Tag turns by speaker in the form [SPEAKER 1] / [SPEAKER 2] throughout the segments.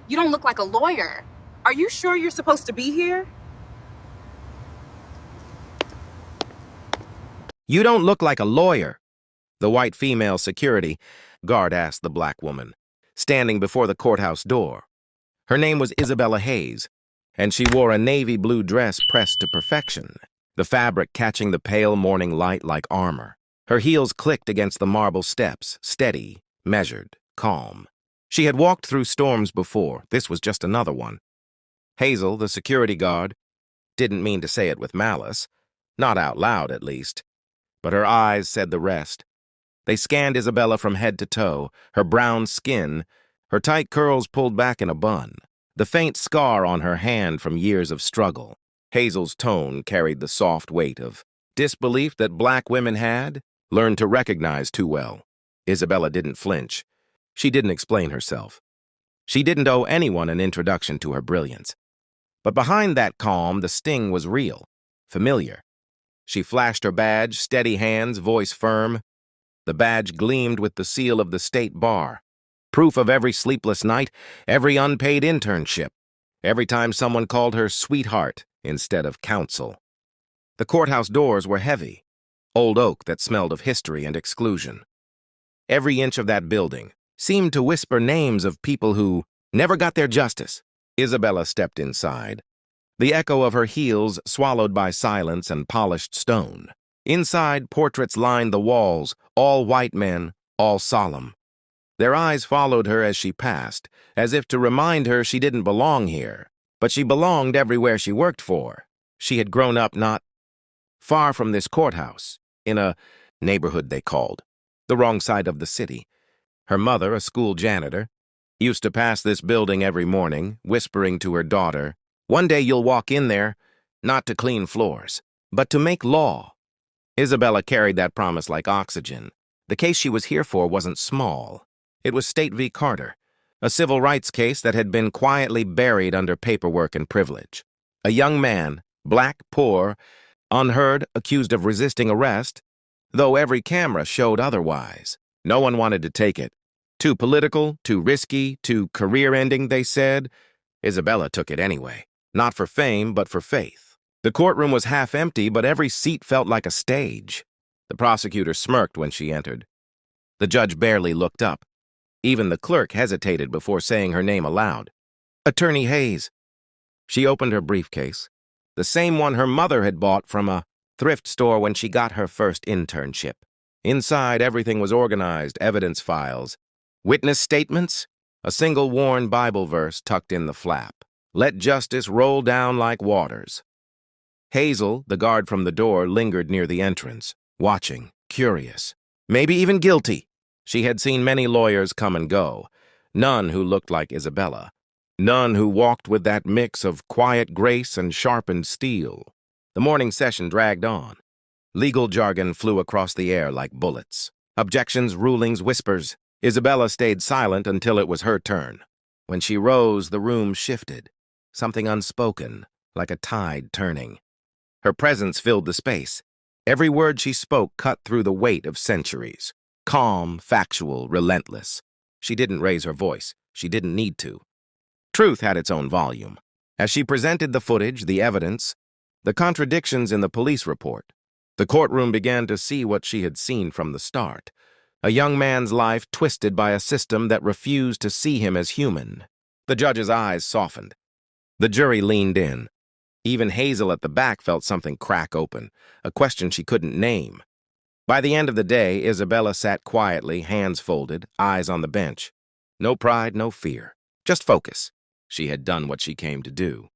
[SPEAKER 1] You don't look like a lawyer. Are you sure you're supposed to be here?
[SPEAKER 2] You don't look like a lawyer, the white female security guard asked the black woman, standing before the courthouse door. Her name was Isabella Hayes, and she wore a navy blue dress pressed to perfection, the fabric catching the pale morning light like armor. Her heels clicked against the marble steps, steady, measured, calm. She had walked through storms before. This was just another one. Hazel, the security guard, didn't mean to say it with malice, not out loud at least, but her eyes said the rest. They scanned Isabella from head to toe, her brown skin, her tight curls pulled back in a bun, the faint scar on her hand from years of struggle. Hazel's tone carried the soft weight of disbelief that black women had learned to recognize too well. Isabella didn't flinch. She didn't explain herself. She didn't owe anyone an introduction to her brilliance. But behind that calm, the sting was real, familiar. She flashed her badge, steady hands, voice firm. The badge gleamed with the seal of the state bar, proof of every sleepless night, every unpaid internship, every time someone called her sweetheart instead of counsel. The courthouse doors were heavy, old oak that smelled of history and exclusion. Every inch of that building seemed to whisper names of people who never got their justice. Isabella stepped inside, the echo of her heels swallowed by silence and polished stone. Inside, portraits lined the walls, all white men, all solemn. Their eyes followed her as she passed, as if to remind her she didn't belong here, but she belonged everywhere she worked for. She had grown up not far from this courthouse, in a neighborhood they called, the wrong side of the city. Her mother, a school janitor, used to pass this building every morning, whispering to her daughter, "One day you'll walk in there, not to clean floors, but to make law." Isabella carried that promise like oxygen. The case she was here for wasn't small. It was State v. Carter, a civil rights case that had been quietly buried under paperwork and privilege. A young man, black, poor, unheard, accused of resisting arrest, though every camera showed otherwise. No one wanted to take it. Too political, too risky, too career-ending, they said. Isabella took it anyway, not for fame, but for faith. The courtroom was half empty, but every seat felt like a stage. The prosecutor smirked when she entered. The judge barely looked up. Even the clerk hesitated before saying her name aloud. "Attorney Hayes." She opened her briefcase, the same one her mother had bought from a thrift store when she got her first internship. Inside, everything was organized, evidence files, witness statements, a single worn Bible verse tucked in the flap. Let justice roll down like waters. Hazel, the guard from the door, lingered near the entrance, watching, curious, maybe even guilty. She had seen many lawyers come and go, none who looked like Isabella, none who walked with that mix of quiet grace and sharpened steel. The morning session dragged on. Legal jargon flew across the air like bullets. Objections, rulings, whispers. Isabella stayed silent until it was her turn. When she rose, the room shifted, something unspoken, like a tide turning. Her presence filled the space. Every word she spoke cut through the weight of centuries. Calm, factual, relentless. She didn't raise her voice. She didn't need to. Truth had its own volume. As she presented the footage, the evidence, the contradictions in the police report, the courtroom began to see what she had seen from the start. A young man's life twisted by a system that refused to see him as human. The judge's eyes softened. The jury leaned in. Even Hazel at the back felt something crack open, a question she couldn't name. By the end of the day, Isabella sat quietly, hands folded, eyes on the bench. No pride, no fear. Just focus. She had done what she came to do.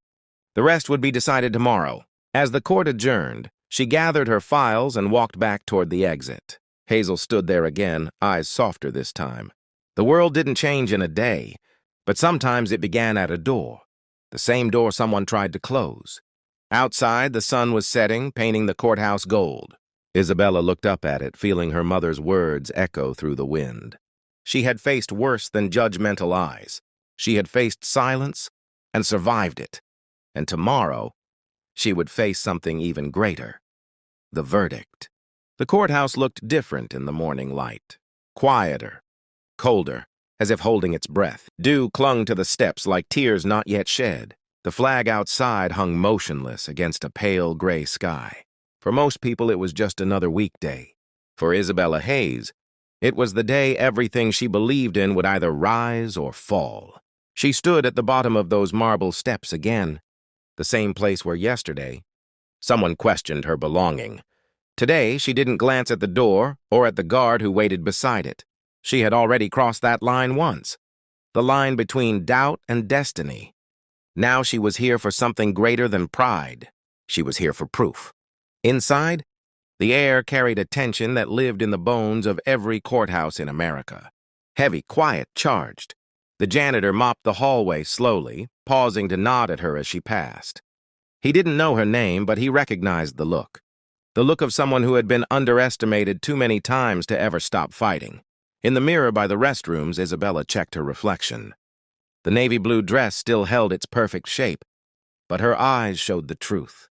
[SPEAKER 2] The rest would be decided tomorrow. As the court adjourned, she gathered her files and walked back toward the exit. Hazel stood there again, eyes softer this time. The world didn't change in a day, but sometimes it began at a door. The same door someone tried to close. Outside, the sun was setting, painting the courthouse gold. Isabella looked up at it, feeling her mother's words echo through the wind. She had faced worse than judgmental eyes. She had faced silence and survived it. And tomorrow, she would face something even greater. The verdict. The courthouse looked different in the morning light. Quieter, colder. as if holding its breath. Dew clung to the steps like tears not yet shed. The flag outside hung motionless against a pale gray sky. For most people, it was just another weekday. For Isabella Hayes, it was the day everything she believed in would either rise or fall. She stood at the bottom of those marble steps again, the same place where yesterday someone questioned her belonging. Today, she didn't glance at the door or at the guard who waited beside it. She had already crossed that line once, the line between doubt and destiny. Now she was here for something greater than pride. She was here for proof. Inside, the air carried a tension that lived in the bones of every courthouse in America. Heavy, quiet, charged. The janitor mopped the hallway slowly, pausing to nod at her as she passed. He didn't know her name, but he recognized the look. The look of someone who had been underestimated too many times to ever stop fighting. In the mirror by the restrooms, Isabella checked her reflection. The navy blue dress still held its perfect shape, but her eyes showed the truth.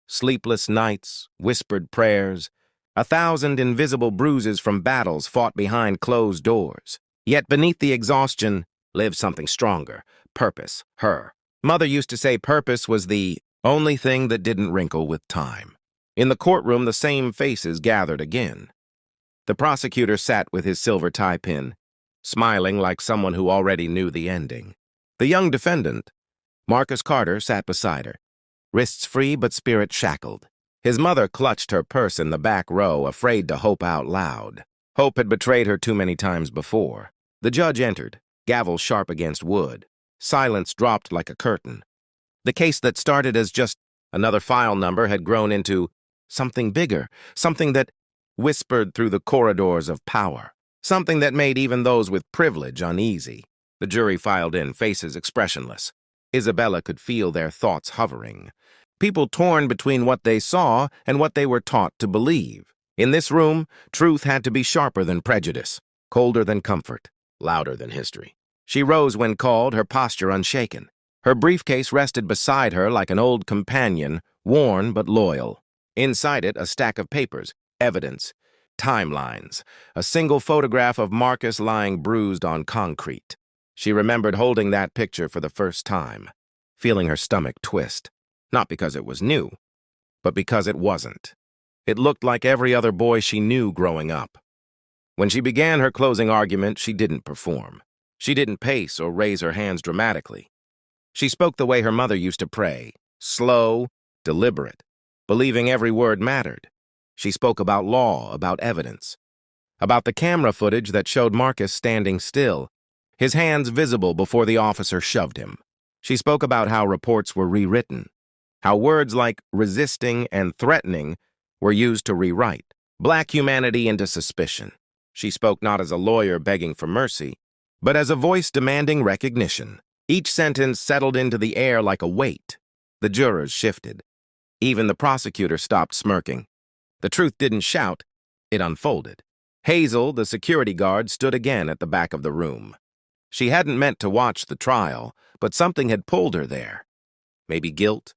[SPEAKER 2] Sleepless nights, whispered prayers, 1,000 invisible bruises from battles fought behind closed doors. Yet beneath the exhaustion lived something stronger, purpose, her. Mother used to say purpose was the only thing that didn't wrinkle with time. In the courtroom, the same faces gathered again. The prosecutor sat with his silver tie pin, smiling like someone who already knew the ending. The young defendant, Marcus Carter, sat beside her, wrists free but spirit shackled. His mother clutched her purse in the back row, afraid to hope out loud. Hope had betrayed her too many times before. The judge entered, gavel sharp against wood. Silence dropped like a curtain. The case that started as just another file number had grown into something bigger, something that whispered through the corridors of power, something that made even those with privilege uneasy. The jury filed in, faces expressionless. Isabella could feel their thoughts hovering. People torn between what they saw and what they were taught to believe. In this room, truth had to be sharper than prejudice, colder than comfort, louder than history. She rose when called, her posture unshaken. Her briefcase rested beside her like an old companion, worn but loyal. Inside it, a stack of papers, evidence, timelines, a single photograph of Marcus lying bruised on concrete. She remembered holding that picture for the first time, feeling her stomach twist, not because it was new, but because it wasn't. It looked like every other boy she knew growing up. When she began her closing argument, she didn't perform. She didn't pace or raise her hands dramatically. She spoke the way her mother used to pray, slow, deliberate, believing every word mattered. She spoke about law, about evidence, about the camera footage that showed Marcus standing still, his hands visible before the officer shoved him. She spoke about how reports were rewritten, how words like resisting and threatening were used to rewrite black humanity into suspicion. She spoke not as a lawyer begging for mercy, but as a voice demanding recognition. Each sentence settled into the air like a weight. The jurors shifted. Even the prosecutor stopped smirking. The truth didn't shout, it unfolded. Hazel, the security guard, stood again at the back of the room. She hadn't meant to watch the trial, but something had pulled her there. Maybe guilt,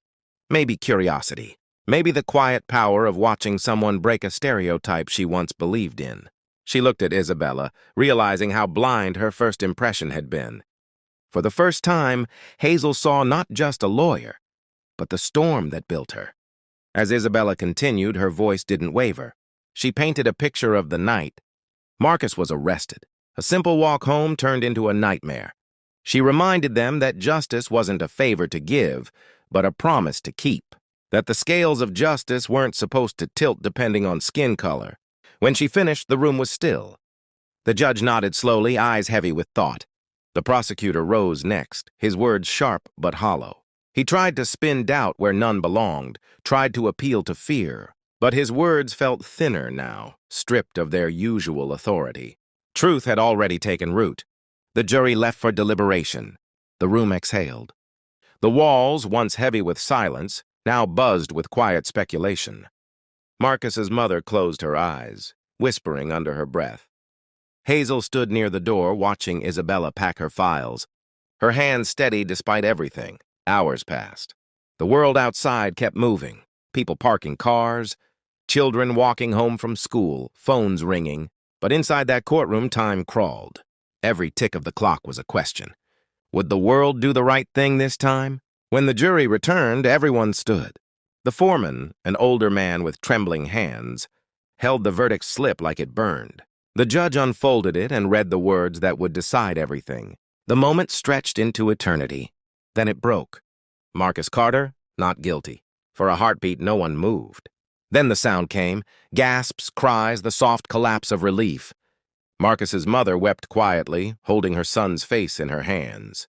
[SPEAKER 2] maybe curiosity, maybe the quiet power of watching someone break a stereotype she once believed in. She looked at Isabella, realizing how blind her first impression had been. For the first time, Hazel saw not just a lawyer, but the storm that built her. As Isabella continued, her voice didn't waver. She painted a picture of the night. Marcus was arrested. A simple walk home turned into a nightmare. She reminded them that justice wasn't a favor to give, but a promise to keep. That the scales of justice weren't supposed to tilt depending on skin color. When she finished, the room was still. The judge nodded slowly, eyes heavy with thought. The prosecutor rose next, his words sharp but hollow. He tried to spin doubt where none belonged, tried to appeal to fear, but his words felt thinner now, stripped of their usual authority. Truth had already taken root. The jury left for deliberation. The room exhaled. The walls, once heavy with silence, now buzzed with quiet speculation. Marcus's mother closed her eyes, whispering under her breath. Hazel stood near the door, watching Isabella pack her files. Her hands steady despite everything. Hours passed. The world outside kept moving. People parking cars, children walking home from school, phones ringing. But inside that courtroom, time crawled. Every tick of the clock was a question. Would the world do the right thing this time? When the jury returned, everyone stood. The foreman, an older man with trembling hands, held the verdict slip like it burned. The judge unfolded it and read the words that would decide everything. The moment stretched into eternity. Then it broke. Marcus Carter, not guilty. For a heartbeat, no one moved. Then the sound came, gasps, cries, the soft collapse of relief. Marcus's mother wept quietly, holding her son's face in her hands.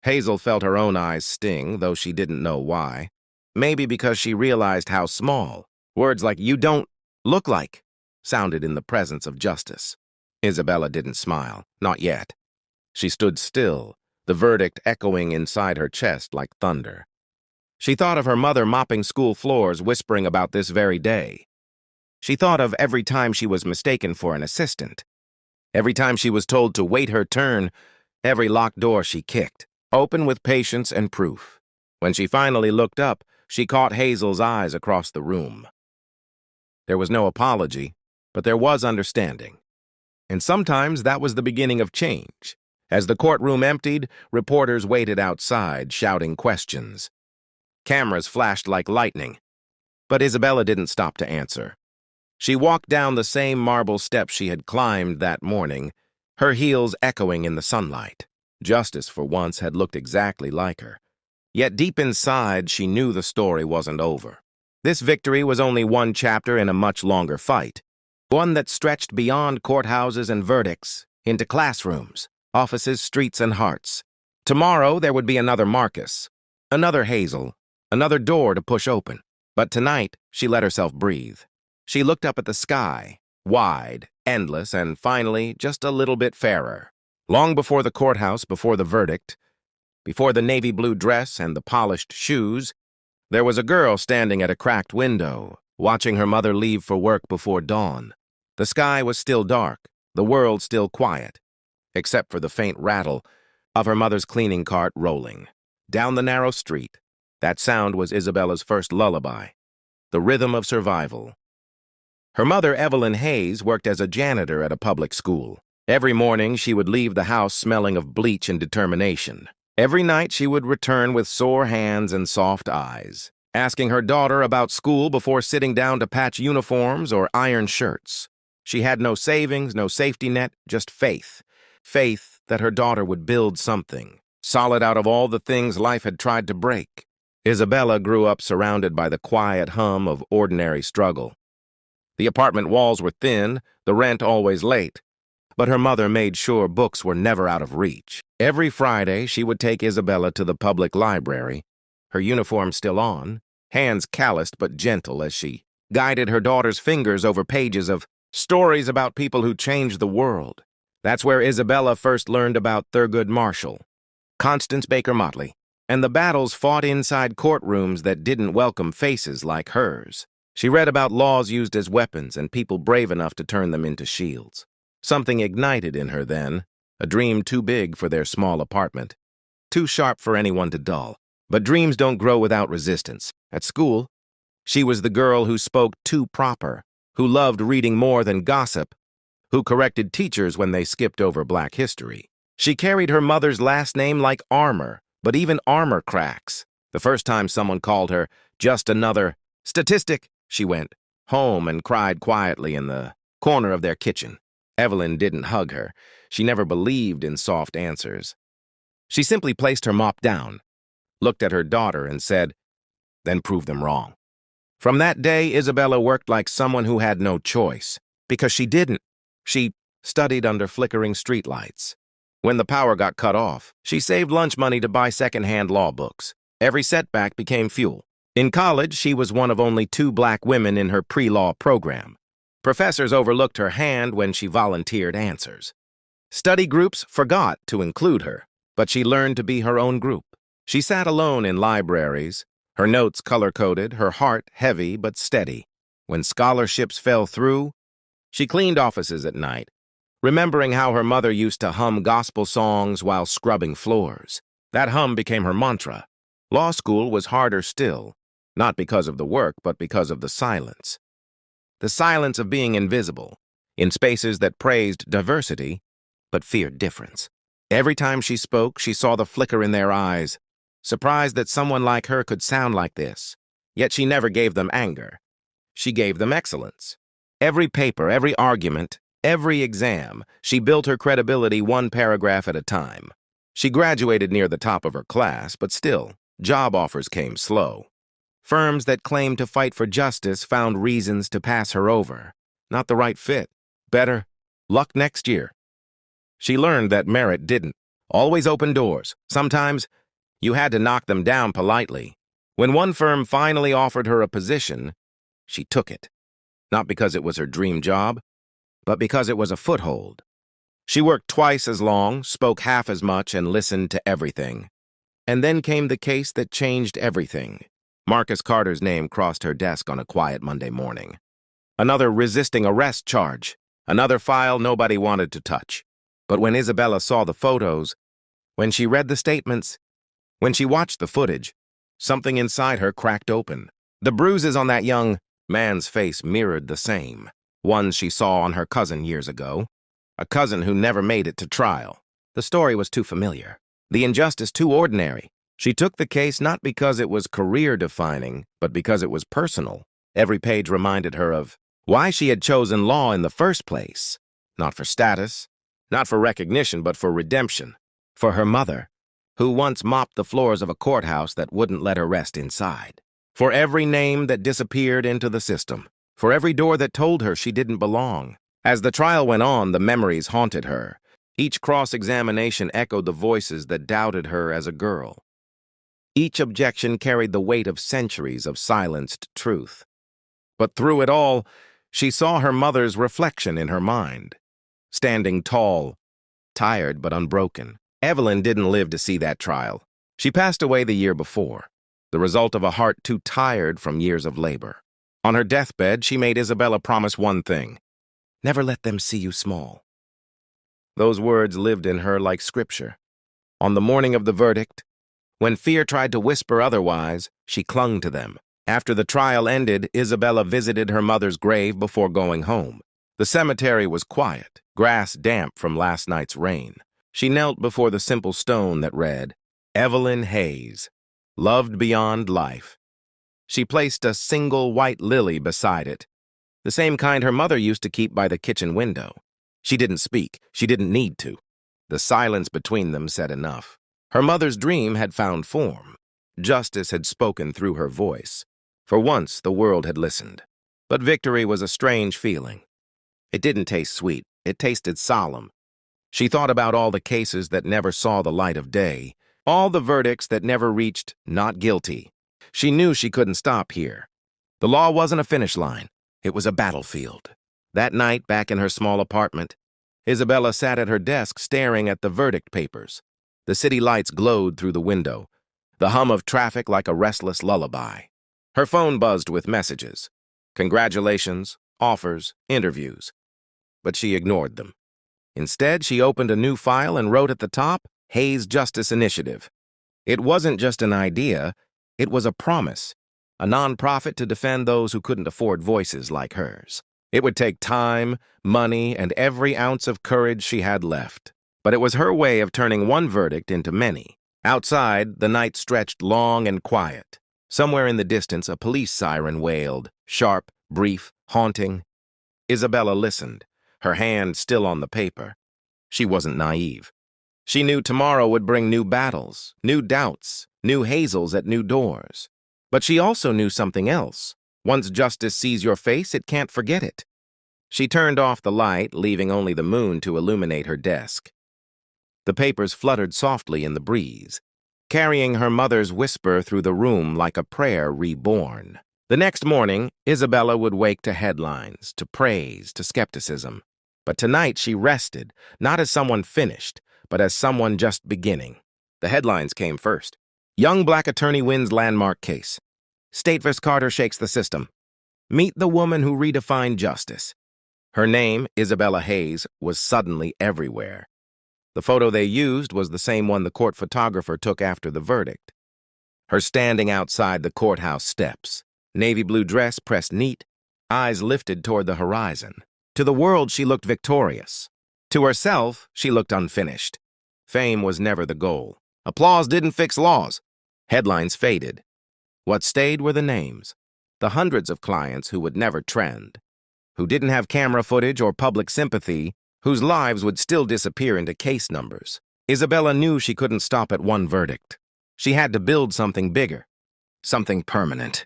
[SPEAKER 2] Hazel felt her own eyes sting, though she didn't know why. Maybe because she realized how small words like "you don't look like" sounded in the presence of justice. Isabella didn't smile, not yet. She stood still, the verdict echoing inside her chest like thunder. She thought of her mother mopping school floors, whispering about this very day. She thought of every time she was mistaken for an assistant, every time she was told to wait her turn, every locked door she kicked, open with patience and proof. When she finally looked up, she caught Hazel's eyes across the room. There was no apology, but there was understanding. And sometimes that was the beginning of change. As the courtroom emptied, reporters waited outside, shouting questions. Cameras flashed like lightning, but Isabella didn't stop to answer. She walked down the same marble steps she had climbed that morning, her heels echoing in the sunlight. Justice, for once, had looked exactly like her. Yet deep inside, she knew the story wasn't over. This victory was only one chapter in a much longer fight, one that stretched beyond courthouses and verdicts, into classrooms, offices, streets, and hearts. Tomorrow, there would be another Marcus, another Hazel, another door to push open. But tonight, she let herself breathe. She looked up at the sky, wide, endless, and finally, just a little bit fairer. Long before the courthouse, before the verdict, before the navy blue dress and the polished shoes, there was a girl standing at a cracked window, watching her mother leave for work before dawn. The sky was still dark, the world still quiet, except for the faint rattle of her mother's cleaning cart rolling down the narrow street. That sound was Isabella's first lullaby, the rhythm of survival. Her mother, Evelyn Hayes, worked as a janitor at a public school. Every morning, she would leave the house smelling of bleach and determination. Every night, she would return with sore hands and soft eyes, asking her daughter about school before sitting down to patch uniforms or iron shirts. She had no savings, no safety net, just faith. Faith that her daughter would build something, solid out of all the things life had tried to break. Isabella grew up surrounded by the quiet hum of ordinary struggle. The apartment walls were thin, the rent always late, but her mother made sure books were never out of reach. Every Friday, she would take Isabella to the public library, her uniform still on, hands calloused but gentle as she guided her daughter's fingers over pages of stories about people who changed the world. That's where Isabella first learned about Thurgood Marshall, Constance Baker Motley, and the battles fought inside courtrooms that didn't welcome faces like hers. She read about laws used as weapons and people brave enough to turn them into shields. Something ignited in her then, a dream too big for their small apartment, too sharp for anyone to dull. But dreams don't grow without resistance. At school, she was the girl who spoke too proper, who loved reading more than gossip, who corrected teachers when they skipped over Black history. She carried her mother's last name like armor, but even armor cracks. The first time someone called her just another statistic, she went home and cried quietly in the corner of their kitchen. Evelyn didn't hug her. She never believed in soft answers. She simply placed her mop down, looked at her daughter and said, "Then prove them wrong." From that day, Isabella worked like someone who had no choice, because she didn't. She studied under flickering streetlights. When the power got cut off, she saved lunch money to buy secondhand law books. Every setback became fuel. In college, she was one of only 2 Black women in her pre-law program. Professors overlooked her hand when she volunteered answers. Study groups forgot to include her, but she learned to be her own group. She sat alone in libraries, her notes color-coded, her heart heavy but steady. When scholarships fell through, she cleaned offices at night, remembering how her mother used to hum gospel songs while scrubbing floors. That hum became her mantra. Law school was harder still, not because of the work, but because of the silence. The silence of being invisible. In spaces that praised diversity, but feared difference. Every time she spoke, she saw the flicker in their eyes, surprised that someone like her could sound like this. Yet she never gave them anger. She gave them excellence. Every paper, every argument, every exam, she built her credibility one paragraph at a time. She graduated near the top of her class, but still, job offers came slow. Firms that claimed to fight for justice found reasons to pass her over. Not the right fit. Better luck next year. She learned that merit didn't always open doors. Sometimes you had to knock them down politely. When one firm finally offered her a position, she took it. Not because it was her dream job, but because it was a foothold. She worked twice as long, spoke half as much, and listened to everything. And then came the case that changed everything. Marcus Carter's name crossed her desk on a quiet Monday morning. Another resisting arrest charge. Another file nobody wanted to touch. But when Isabella saw the photos, when she read the statements, when she watched the footage, something inside her cracked open. The bruises on that young man's face mirrored the same. Ones she saw on her cousin years ago. A cousin who never made it to trial. The story was too familiar. The injustice too ordinary. She took the case not because it was career-defining, but because it was personal. Every page reminded her of why she had chosen law in the first place. Not for status, not for recognition, but for redemption. For her mother, who once mopped the floors of a courthouse that wouldn't let her rest inside. For every name that disappeared into the system. For every door that told her she didn't belong. As the trial went on, the memories haunted her. Each cross-examination echoed the voices that doubted her as a girl. Each objection carried the weight of centuries of silenced truth. But through it all, she saw her mother's reflection in her mind. Standing tall, tired but unbroken. Evelyn didn't live to see that trial. She passed away the year before, the result of a heart too tired from years of labor. On her deathbed, she made Isabella promise one thing: never let them see you small. Those words lived in her like scripture. On the morning of the verdict, when fear tried to whisper otherwise, she clung to them. After the trial ended, Isabella visited her mother's grave before going home. The cemetery was quiet, grass damp from last night's rain. She knelt before the simple stone that read, Evelyn Hayes, loved beyond life. She placed a single white lily beside it, the same kind her mother used to keep by the kitchen window. She didn't speak. She didn't need to. The silence between them said enough. Her mother's dream had found form. Justice had spoken through her voice. For once, the world had listened. But victory was a strange feeling. It didn't taste sweet. It tasted solemn. She thought about all the cases that never saw the light of day, all the verdicts that never reached not guilty. She knew she couldn't stop here. The law wasn't a finish line. It was a battlefield. That night, back in her small apartment, Isabella sat at her desk staring at the verdict papers. The city lights glowed through the window, the hum of traffic like a restless lullaby. Her phone buzzed with messages. Congratulations, offers, interviews. But she ignored them. Instead, she opened a new file and wrote at the top, Hayes Justice Initiative. It wasn't just an idea, it was a promise, a nonprofit to defend those who couldn't afford voices like hers. It would take time, money, and every ounce of courage she had left. But it was her way of turning one verdict into many. Outside, the night stretched long and quiet. Somewhere in the distance, a police siren wailed, sharp, brief, haunting. Isabella listened, her hand still on the paper. She wasn't naive. She knew tomorrow would bring new battles, new doubts, new hazels at new doors. But she also knew something else. Once justice sees your face, it can't forget it. She turned off the light, leaving only the moon to illuminate her desk. The papers fluttered softly in the breeze, carrying her mother's whisper through the room like a prayer reborn. The next morning, Isabella would wake to headlines, to praise, to skepticism. But tonight she rested, not as someone finished, but as someone just beginning. The headlines came first. Young black attorney wins landmark case. State vs. Carter shakes the system. Meet the woman who redefined justice. Her name, Isabella Hayes, was suddenly everywhere. The photo they used was the same one the court photographer took after the verdict. Her standing outside the courthouse steps, navy blue dress pressed neat, eyes lifted toward the horizon. To the world, she looked victorious. To herself, she looked unfinished. Fame was never the goal. Applause didn't fix laws. Headlines faded. What stayed were the names, the hundreds of clients who would never trend, who didn't have camera footage or public sympathy, whose lives would still disappear into case numbers. Isabella knew she couldn't stop at one verdict. She had to build something bigger, something permanent.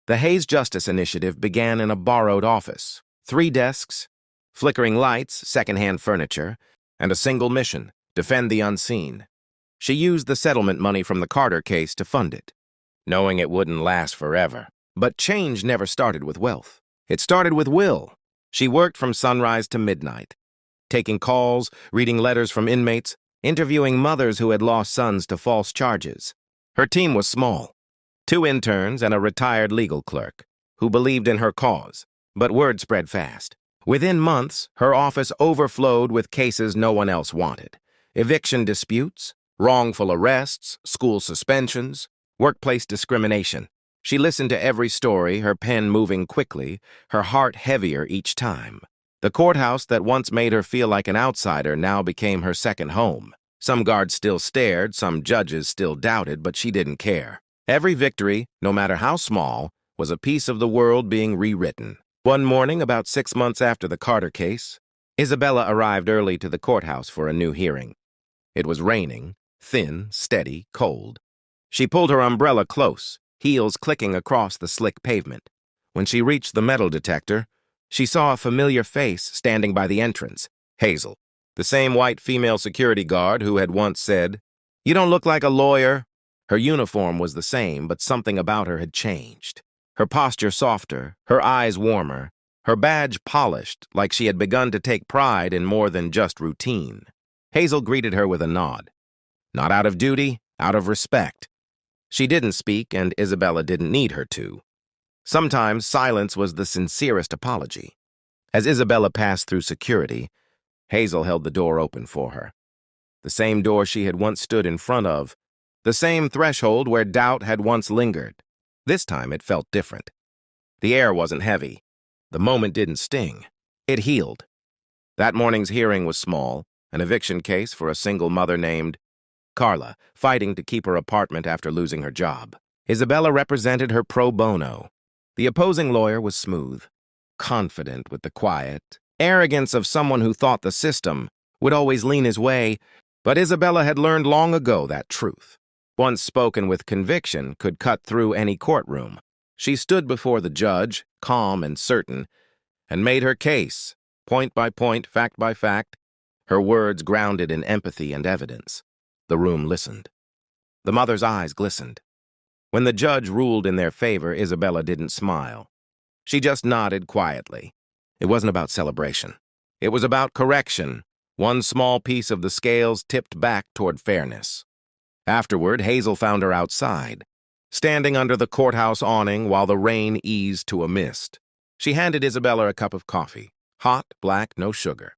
[SPEAKER 2] The Hayes Justice Initiative began in a borrowed office. 3 desks, flickering lights, secondhand furniture, and a single mission: defend the unseen. She used the settlement money from the Carter case to fund it, knowing it wouldn't last forever. But change never started with wealth. It started with will. She worked from sunrise to midnight, taking calls, reading letters from inmates, interviewing mothers who had lost sons to false charges. Her team was small: 2 interns and a retired legal clerk who believed in her cause. But word spread fast. Within months, her office overflowed with cases no one else wanted: eviction disputes, wrongful arrests, school suspensions, workplace discrimination. She listened to every story, her pen moving quickly, her heart heavier each time. The courthouse that once made her feel like an outsider now became her second home. Some guards still stared, some judges still doubted, but she didn't care. Every victory, no matter how small, was a piece of the world being rewritten. One morning, about 6 months after the Carter case, Isabella arrived early to the courthouse for a new hearing. It was raining, thin, steady, cold. She pulled her umbrella close, heels clicking across the slick pavement. When she reached the metal detector, she saw a familiar face standing by the entrance: Hazel, the same white female security guard who had once said, "You don't look like a lawyer." Her uniform was the same, but something about her had changed. Her posture softer, her eyes warmer, her badge polished, like she had begun to take pride in more than just routine. Hazel greeted her with a nod. Not out of duty, out of respect. She didn't speak, and Isabella didn't need her to. Sometimes silence was the sincerest apology. As Isabella passed through security, Hazel held the door open for her. The same door she had once stood in front of, the same threshold where doubt had once lingered. This time it felt different. The air wasn't heavy. The moment didn't sting. It healed. That morning's hearing was small, an eviction case for a single mother named Carla, fighting to keep her apartment after losing her job. Isabella represented her pro bono. The opposing lawyer was smooth, confident with the quiet arrogance of someone who thought the system would always lean his way, but Isabella had learned long ago that truth, once spoken with conviction, could cut through any courtroom. She stood before the judge, calm and certain, and made her case, point by point, fact by fact, her words grounded in empathy and evidence. The room listened. The mother's eyes glistened. When the judge ruled in their favor, Isabella didn't smile. She just nodded quietly. It wasn't about celebration. It was about correction, one small piece of the scales tipped back toward fairness. Afterward, Hazel found her outside, standing under the courthouse awning while the rain eased to a mist. She handed Isabella a cup of coffee, hot, black, no sugar.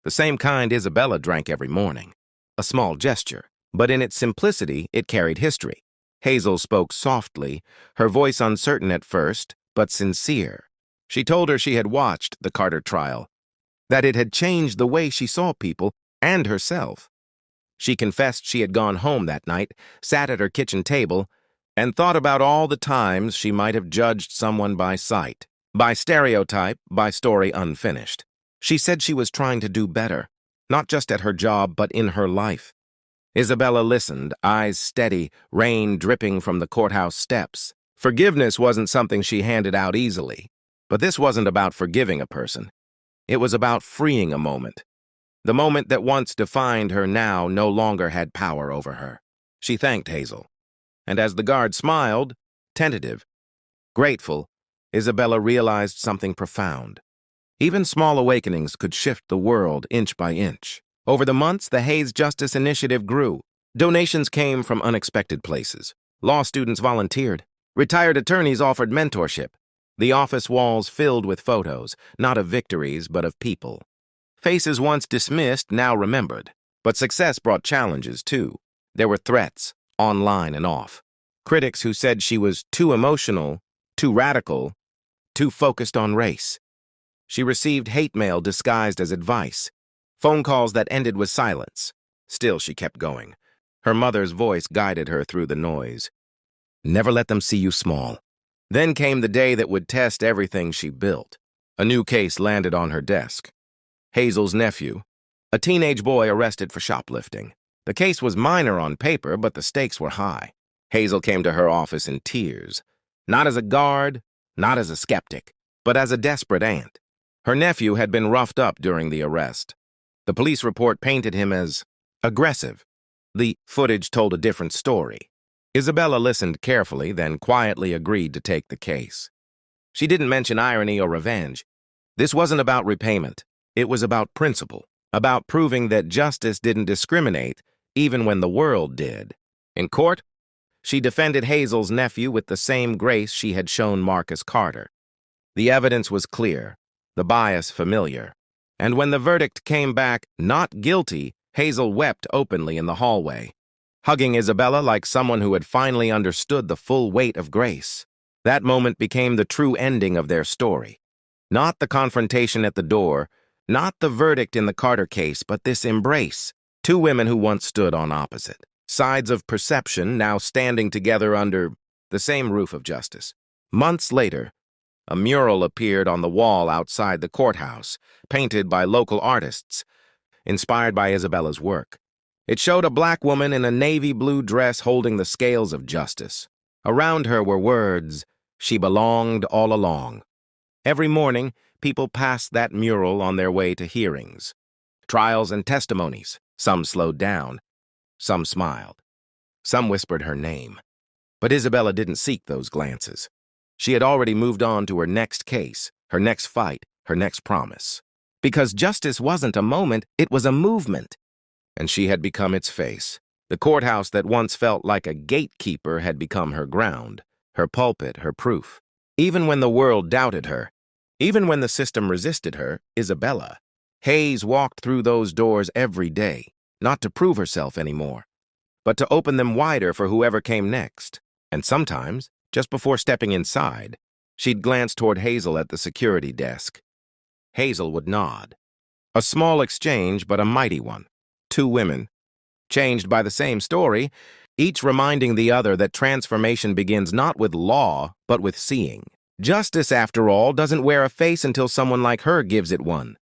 [SPEAKER 2] The same kind Isabella drank every morning. A small gesture, but in its simplicity, it carried history. Hazel spoke softly, her voice uncertain at first, but sincere. She told her she had watched the Carter trial, that it had changed the way she saw people and herself. She confessed she had gone home that night, sat at her kitchen table, and thought about all the times she might have judged someone by sight, by stereotype, by story unfinished. She said she was trying to do better, not just at her job, but in her life. Isabella listened, eyes steady, rain dripping from the courthouse steps. Forgiveness wasn't something she handed out easily, but this wasn't about forgiving a person. It was about freeing a moment. The moment that once defined her now no longer had power over her. She thanked Hazel, and as the guard smiled, tentative, grateful, Isabella realized something profound. Even small awakenings could shift the world inch by inch. Over the months, the Hayes Justice Initiative grew. Donations came from unexpected places. Law students volunteered. Retired attorneys offered mentorship. The office walls filled with photos, not of victories, but of people. Faces once dismissed, now remembered. But success brought challenges, too. There were threats, online and off. Critics who said she was too emotional, too radical, too focused on race. She received hate mail disguised as advice. Phone calls that ended with silence. Still, she kept going. Her mother's voice guided her through the noise. Never let them see you small. Then came the day that would test everything she built. A new case landed on her desk. Hazel's nephew, a teenage boy arrested for shoplifting. The case was minor on paper, but the stakes were high. Hazel came to her office in tears, not as a guard, not as a skeptic, but as a desperate aunt. Her nephew had been roughed up during the arrest. The police report painted him as aggressive. The footage told a different story. Isabella listened carefully, then quietly agreed to take the case. She didn't mention irony or revenge. This wasn't about repayment. It was about principle, about proving that justice didn't discriminate even when the world did. In court, she defended Hazel's nephew with the same grace she had shown Marcus Carter. The evidence was clear, the bias familiar. And when the verdict came back not guilty, Hazel wept openly in the hallway, hugging Isabella like someone who had finally understood the full weight of grace. That moment became the true ending of their story. Not the confrontation at the door, not the verdict in the Carter case, but this embrace. Two women who once stood on opposite sides of perception, now standing together under the same roof of justice. Months later, a mural appeared on the wall outside the courthouse, painted by local artists, inspired by Isabella's work. It showed a black woman in a navy blue dress holding the scales of justice. Around her were words, "She belonged all along." Every morning, people passed that mural on their way to hearings, trials and testimonies. Some slowed down, some smiled, some whispered her name. But Isabella didn't seek those glances. She had already moved on to her next case, her next fight, her next promise. Because justice wasn't a moment, it was a movement. And she had become its face. The courthouse that once felt like a gatekeeper had become her ground, her pulpit, her proof. Even when the world doubted her, even when the system resisted her, Isabella Hayes walked through those doors every day, not to prove herself anymore, but to open them wider for whoever came next. And sometimes, just before stepping inside, she'd glance toward Hazel at the security desk. Hazel would nod. A small exchange, but a mighty one. Two women, changed by the same story, each reminding the other that transformation begins not with law, but with seeing. Justice, after all, doesn't wear a face until someone like her gives it one.